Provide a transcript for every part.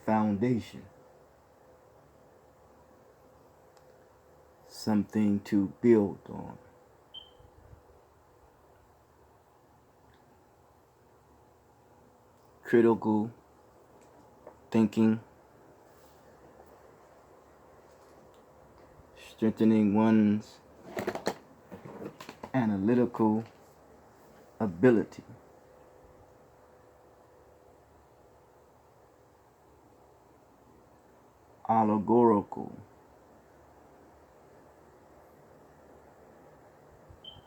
foundation, something to build on. Critical thinking, strengthening one's analytical ability. Allegorical,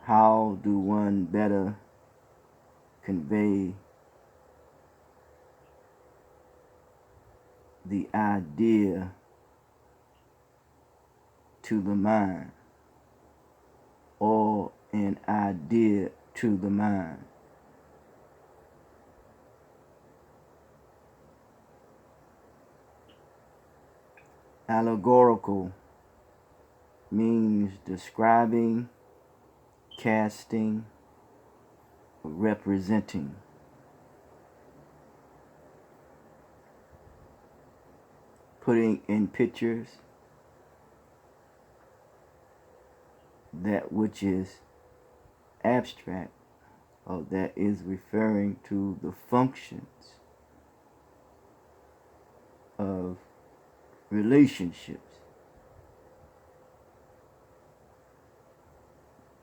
how do one better convey the idea to the mind, or an idea to the mind? Allegorical means describing, casting, representing. Putting in pictures that which is abstract, or that is referring to the functions of relationships.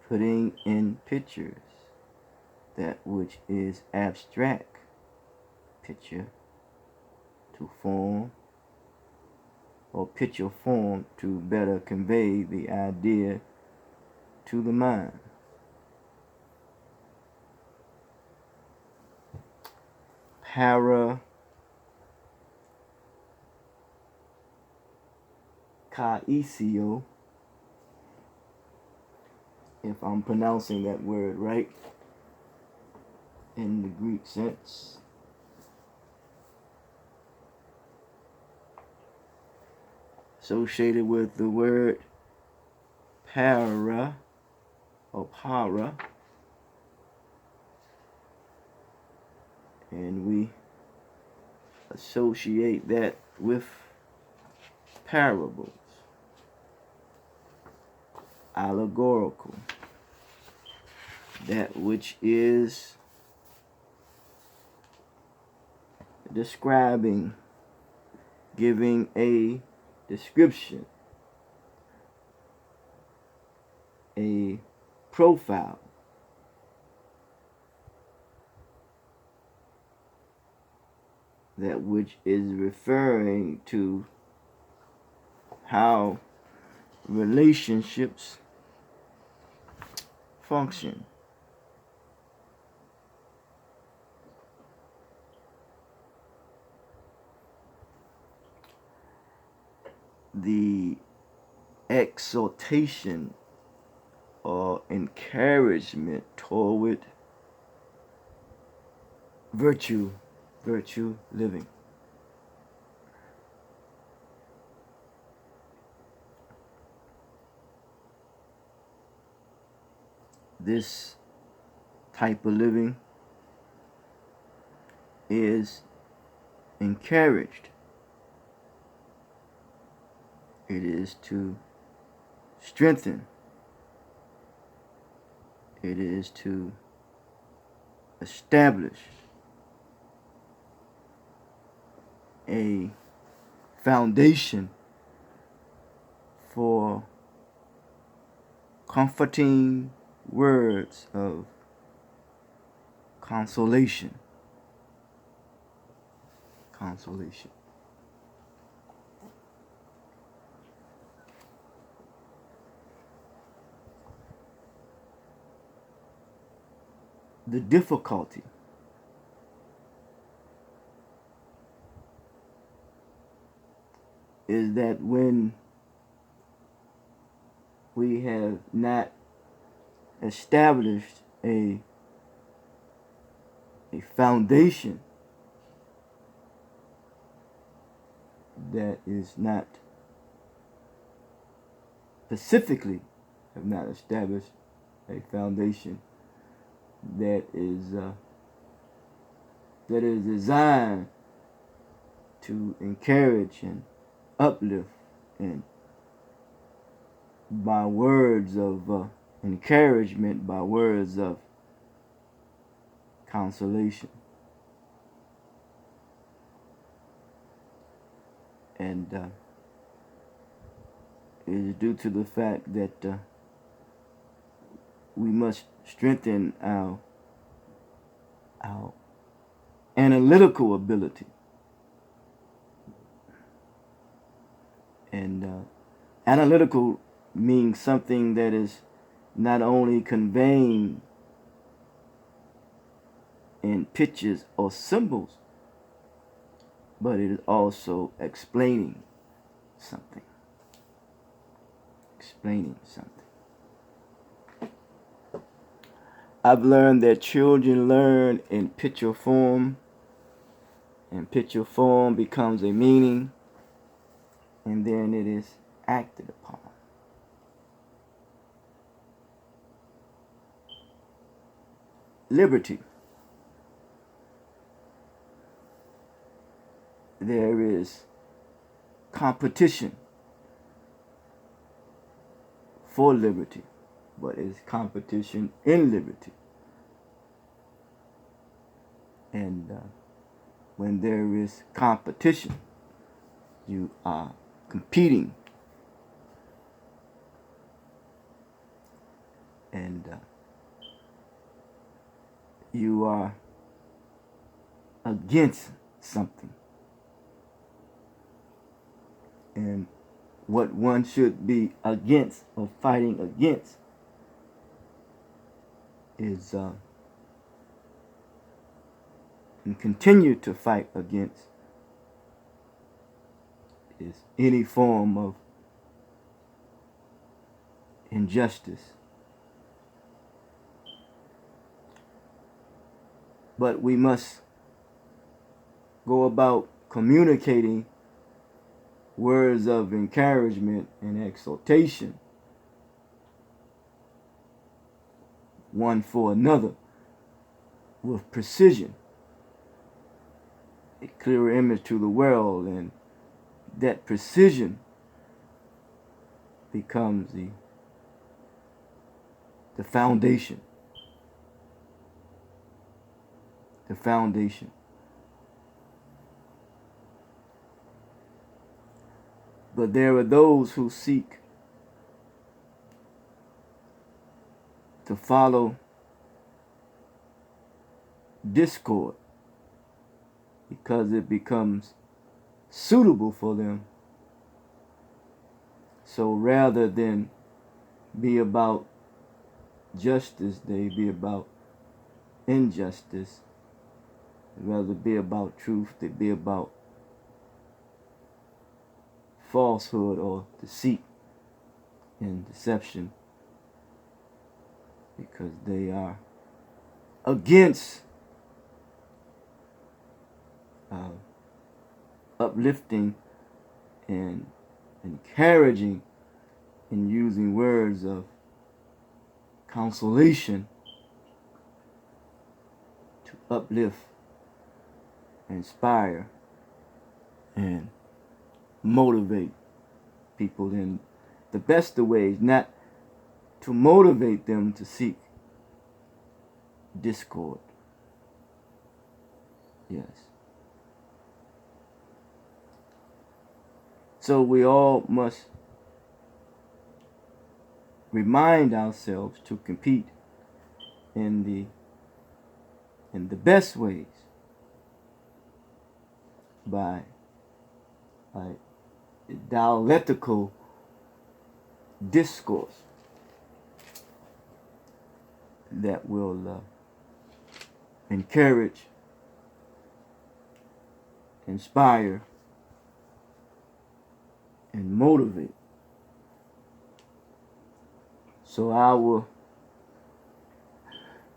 Putting in pictures that which is abstract, picture to form, or picture form to better convey the idea to the mind. Parakaisio, if I'm pronouncing that word right, in the Greek sense. Associated with the word para, or para, and we associate that with parables. Allegorical, that which is describing, giving a description, a profile. That which is referring to how relationships function. The exhortation or encouragement toward virtue living. This type of living is encouraged. It is to strengthen. It is to establish a foundation for comforting words of consolation. Consolation. The difficulty is that when we have not established a foundation that is not specifically have not established a foundation that is designed to encourage and uplift, and by words of encouragement, by words of consolation. And it is due to the fact that we must strengthen our analytical ability. And analytical means something that is not only conveying in pictures or symbols, but it is also explaining something. Explaining something. I've learned that children learn in picture form, and picture form becomes a meaning, and then it is acted upon. Liberty. There is competition for liberty, but it's competition in liberty. And when there is competition, you are competing. And you are against something. And what one should be against or fighting against is and continue to fight against is any form of injustice. But we must go about communicating words of encouragement and exhortation one for another with precision, a clear image to the world, and that precision becomes the foundation. The foundation. But there are those who seek to follow discord because it becomes suitable for them. So rather than be about justice, they be about injustice. Rather be about truth, they be about falsehood or deceit and deception, because they are against uplifting and encouraging and using words of consolation to uplift, inspire, and motivate people in the best of ways, not to motivate them to seek discord. Yes. So we all must remind ourselves to compete in the best ways by dialectical discourse that will encourage, inspire, and motivate. So I will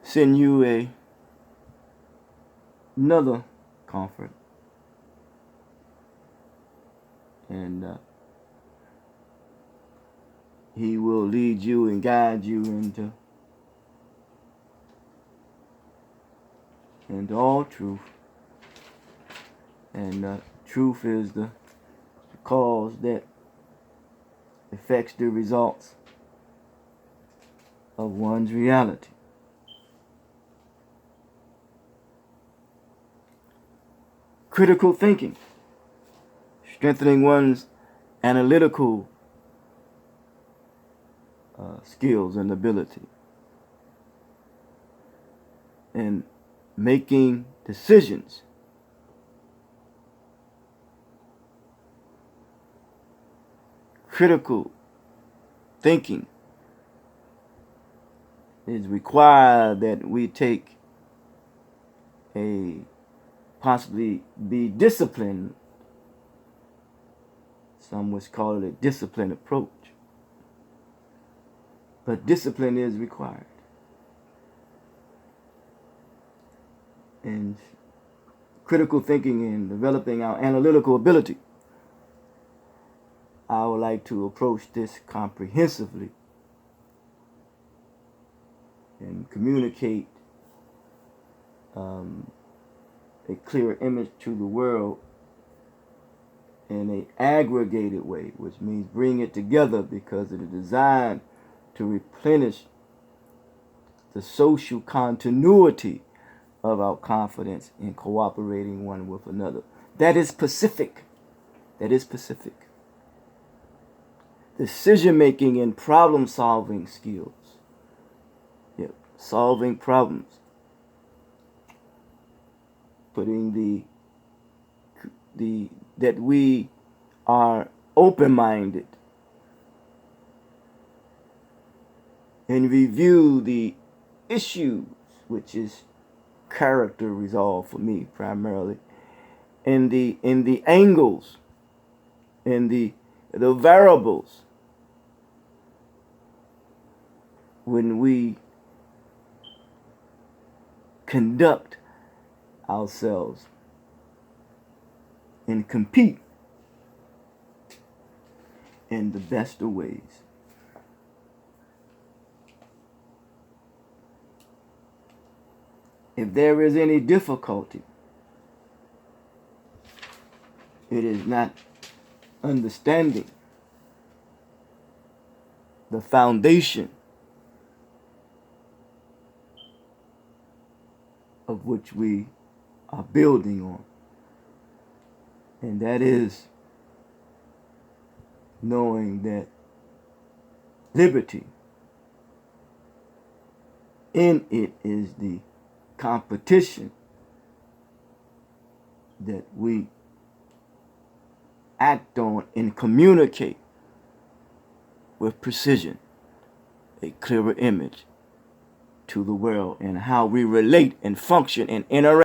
send you another comfort, and he will lead you and guide you into all truth, and Truth is the cause that affects the results of one's reality. Critical thinking, strengthening one's analytical skills and ability, and making decisions. Critical thinking is required that we take a possibly be disciplined. Some would call it a disciplined approach. But discipline is required. And critical thinking and developing our analytical ability, I would like to approach this comprehensively and communicate a clear image to the world in an aggregated way, which means bring it together because it is designed to replenish the social continuity of our confidence in cooperating one with another. That is Pacific. That is Pacific. Decision-making and problem-solving skills. Yep, solving problems. Putting that we are open-minded and review the issues, which is character resolve for me primarily, in the angles, in the variables when we conduct ourselves and compete in the best of ways. If there is any difficulty, it is not understanding the foundation of which we are building on. And that is knowing that liberty, in it is the competition that we act on and communicate with precision, a clearer image to the world and how we relate and function and interact.